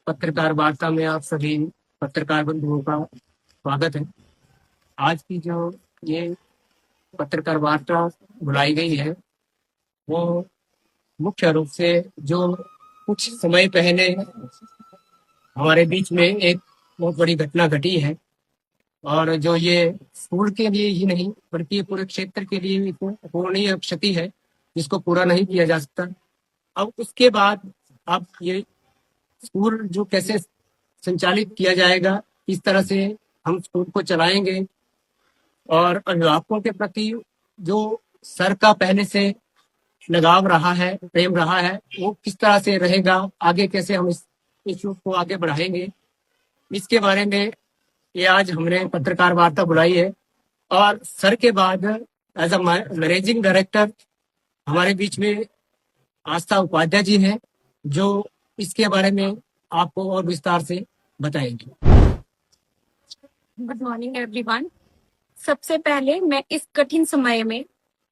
पत्रकार वार्ता में आप सभी पत्रकार बंधुओं का स्वागत है। आज की जो ये पत्रकार वार्ता बुलाई गई है वो मुख्य रूप से जो कुछ समय पहले हमारे बीच में एक बहुत बड़ी घटना घटी है और जो ये स्कूल के लिए ही नहीं बल्कि पूरे क्षेत्र के लिए भी पूर्णीय क्षति है जिसको पूरा नहीं किया जा सकता। अब उसके बाद अब ये स्कूल जो कैसे संचालित किया जाएगा, किस तरह से हम स्कूल को चलाएंगे और अभिभावकों के प्रति जो सर का पहले से लगाव रहा है, प्रेम रहा है, वो किस तरह से रहेगा, आगे कैसे हम इस इश्यू को आगे बढ़ाएंगे, इसके बारे में ये आज हमने पत्रकार वार्ता बुलाई है। और सर के बाद एज अ मैनेजिंग डायरेक्टर हमारे बीच में आस्था उपाध्याय जी हैं जो इसके बारे में आपको और विस्तार से बताएंगे। Good morning everyone. सबसे पहले मैं इस कठिन समय में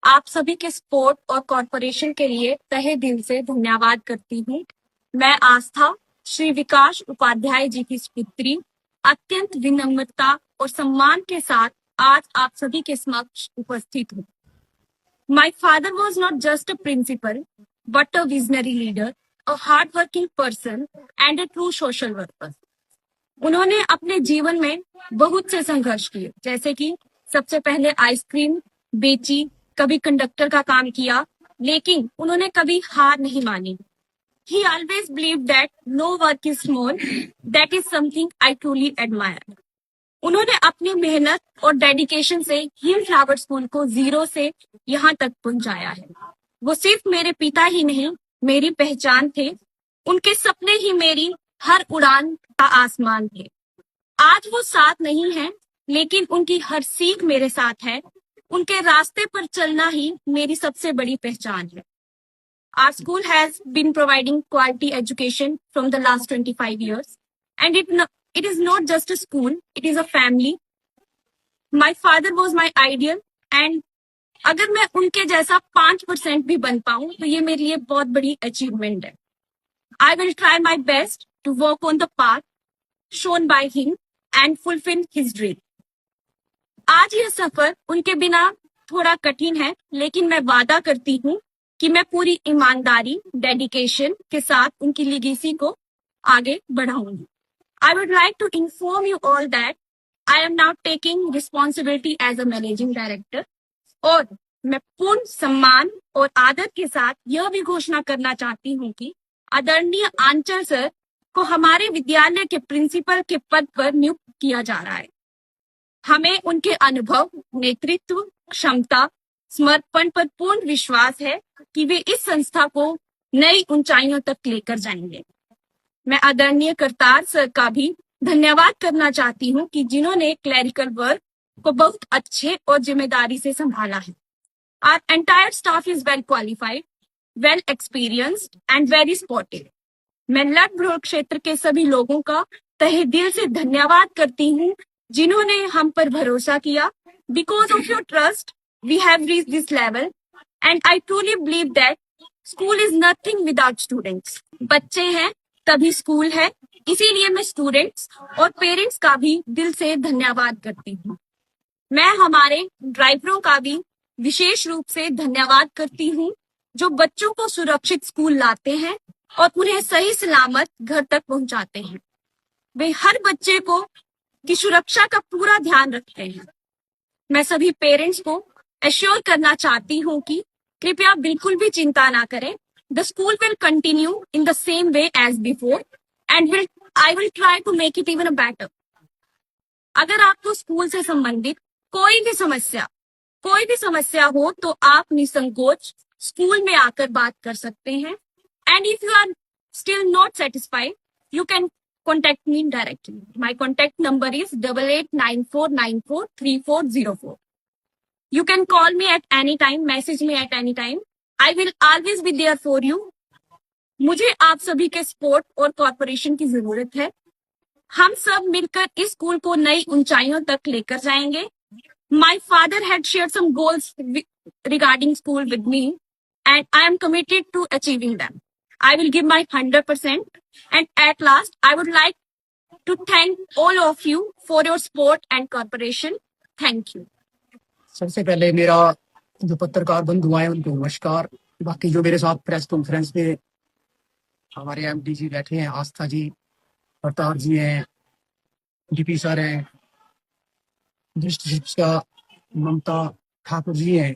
आप सभी के सपोर्ट और कॉर्पोरेशन के लिए तहे दिल से धन्यवाद करती हूँ। मैं आस्था श्री विकास उपाध्याय जी की पुत्री अत्यंत विनम्रता और सम्मान के साथ आज आप सभी के समक्ष उपस्थित हूँ। My father was not just a principal, but a visionary leader, a hardworking person, and a true social worker. उन्होंने अपने जीवन में बहुत से संघर्ष किए, जैसे कि सबसे पहले आइसक्रीम बेची, कभी कंडक्टर का काम किया, लेकिन उन्होंने कभी हार नहीं मानी। He always believed that no work is small. That is something I truly admire. उन्होंने अपनी मेहनत और डेडिकेशन से हिल फ्लावर स्कूल को जीरो से यहाँ तक पहुंचाया है। वो सिर्फ मेरे पिता ही नहीं, मेरी पहचान थे। उनके सपने ही मेरी हर उड़ान का आसमान थे। आज वो साथ नहीं है, लेकिन उनकी हर सीख मेरे साथ है। उनके रास्ते पर चलना ही मेरी सबसे बड़ी पहचान है। Our school has been providing quality education from the last 25 years, and it is not just a school, it is a family. My father was my ideal, and अगर मैं उनके जैसा 5% भी बन पाऊं तो ये मेरे लिए बहुत बड़ी अचीवमेंट है। I will try my best to walk on the path shown by him and fulfill his dream. आज यह सफर उनके बिना थोड़ा कठिन है, लेकिन मैं वादा करती हूँ कि मैं पूरी ईमानदारी, डेडिकेशन के साथ उनकी लीगेसी को आगे बढ़ाऊंगी। I would like to inform you all that I am now taking responsibility as a managing director. और मैं पूर्ण सम्मान और आदर के साथ यह भी घोषणा करना चाहती हूँ कि आदरणीय आंचल सर को हमारे विद्यालय के प्रिंसिपल के पद पर नियुक्त किया जा रहा है। हमें उनके अनुभव, नेतृत्व, क्षमता, समर्पण पर पूर्ण विश्वास है कि वे इस संस्था को नई ऊंचाइयों तक लेकर जाएंगे। मैं आदरणीय करतार सर का भी धन्यवाद करना चाहती हूँ कि जिन्होंने क्लरिकल वर्क को बहुत अच्छे और जिम्मेदारी से संभाला है। Our entire staff is well qualified, well experienced and very supportive. मैं लठ भ्रोड़ क्षेत्र के सभी लोगों का तहे दिल से धन्यवाद करती हूँ जिन्होंने हम पर भरोसा किया। Because of your trust, we have reached this level, and I truly believe that school is nothing without students. बच्चे हैं तभी स्कूल है, इसीलिए मैं स्टूडेंट्स और पेरेंट्स का भी दिल से धन्यवाद करती हूँ। मैं हमारे ड्राइवरों का भी विशेष रूप से धन्यवाद करती हूँ जो बच्चों को सुरक्षित स्कूल लाते हैं और उन्हें सही सलामत घर तक पहुंचाते हैं। वे हर बच्चे को की सुरक्षा का पूरा ध्यान रखते हैं। मैं सभी पेरेंट्स को एश्योर करना चाहती हूँ कि कृपया बिल्कुल भी चिंता ना करें। The school will continue in the same way as before and I will try to make it even better. अगर आपको स्कूल से संबंधित कोई भी समस्या हो तो आप निसंकोच स्कूल में आकर बात कर सकते हैं। And if you are still not satisfied, you can contact me directly. My contact number is 8894943404. You can call me at any time, message me at any time. I will always be there for you. मुझे आप सभी के support और corporation की जरूरत है। हम सब मिलकर इस स्कूल को नई ऊंचाइयों तक लेकर जाएंगे। My father had shared some goals regarding school with me, and I am committed to achieving them. I will give my 100%. And at last, I would like to thank all of you for your support and cooperation. Thank you. सबसे पहले मेरा जो पत्रकार बंधु आए उनको नमस्कार। बाकी जो मेरे साथ प्रेस कॉन्फ्रेंस में हमारे एमडी जी बैठे हैं, आस्था जी, प्रताप जी हैं, डीपी सर हैं, दृष्टि शिक्षा ममता ठाकुर जी हैं,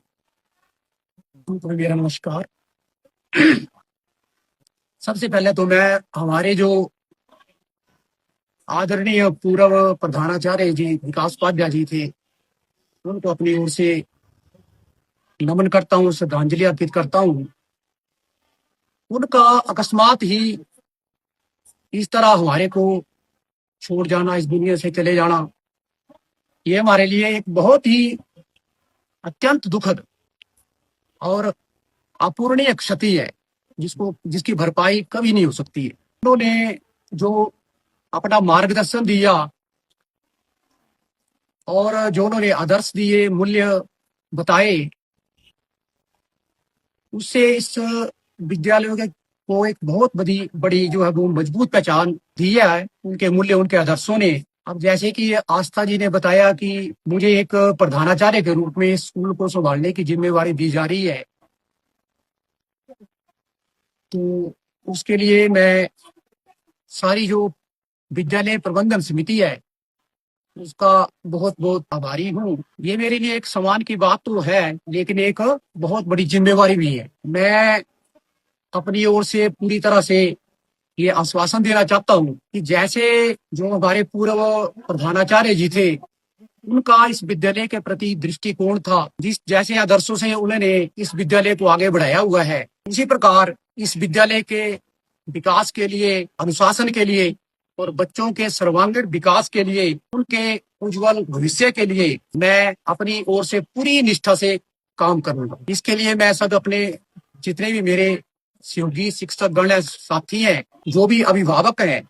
उनको भी मेरा नमस्कार। सबसे पहले तो मैं हमारे जो आदरणीय पूर्व प्रधानाचार्य जी विकास उपाध्याय जी थे उनको अपनी ओर से नमन करता हूँ, श्रद्धांजलि अर्पित करता हूँ। उनका अकस्मात ही इस तरह हमारे को छोड़ जाना, इस दुनिया से चले जाना, ये हमारे लिए एक बहुत ही अत्यंत दुखद और अपूरणीय क्षति है, जिसकी भरपाई कभी नहीं हो सकती है। उन्होंने जो अपना मार्गदर्शन दिया और जो उन्होंने आदर्श दिए, मूल्य बताए, उससे इस विद्यालय को एक बहुत बड़ी जो है वो मजबूत पहचान दी है उनके मूल्य, उनके आदर्शों ने। अब जैसे कि आस्था जी ने बताया कि मुझे एक प्रधानाचार्य के रूप में स्कूल को संभालने की जिम्मेवारी दी जा रही है, तो उसके लिए मैं सारी जो विद्यालय प्रबंधन समिति है उसका बहुत बहुत आभारी हूँ। ये मेरे लिए एक सम्मान की बात तो है, लेकिन एक बहुत बड़ी जिम्मेवारी भी है। मैं अपनी ओर से पूरी तरह से ये आश्वासन देना चाहता हूँ कि जैसे जो हमारे पूर्व प्रधानाचार्य जी थे उनका इस विद्यालय के प्रति दृष्टिकोण था, जिस जैसे आदर्शों से उन्होंने इस विद्यालय को आगे बढ़ाया हुआ है, उसी प्रकार इस विद्यालय के विकास के लिए, अनुशासन के लिए और बच्चों के सर्वांगीण विकास के लिए, उनके उज्जवल भविष्य के लिए मैं अपनी ओर से पूरी निष्ठा से काम करूंगा। इसके लिए मैं सब अपने जितने भी मेरे सहयोगी शिक्षक गण साथी हैं, जो भी अभिभावक हैं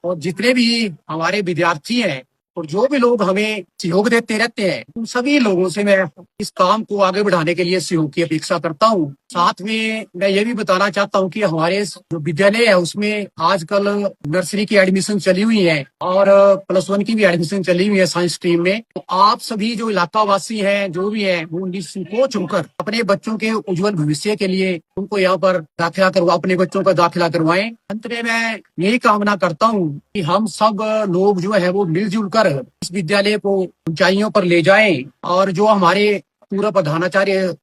और जितने भी हमारे विद्यार्थी हैं और जो भी लोग हमें सहयोग देते रहते हैं, उन सभी लोगों से मैं इस काम को आगे बढ़ाने के लिए सहयोग की अपेक्षा करता हूँ। साथ में मैं ये भी बताना चाहता हूँ कि हमारे जो विद्यालय है उसमें आजकल नर्सरी की एडमिशन चली हुई है और +1 की भी एडमिशन चली हुई है साइंस स्ट्रीम में। तो आप सभी जो इलाका वासी हैं, जो भी हैं, वो निसंकोच होकर अपने बच्चों के उज्जवल भविष्य के लिए उनको यहाँ पर अपने बच्चों का दाखिला करवाएं। अंत में मैं यही कामना करता हूँ कि हम सब लोग जो है वो मिलजुल कर इस विद्यालय को ऊंचाइयों पर ले जाएं और जो हमारे पूर्व प्रधानाचार्य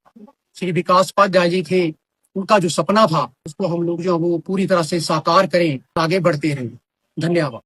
श्री विकास उपाध्याय जी थे, उनका जो सपना था उसको हम लोग जो वो पूरी तरह से साकार करें, आगे बढ़ते रहें। धन्यवाद।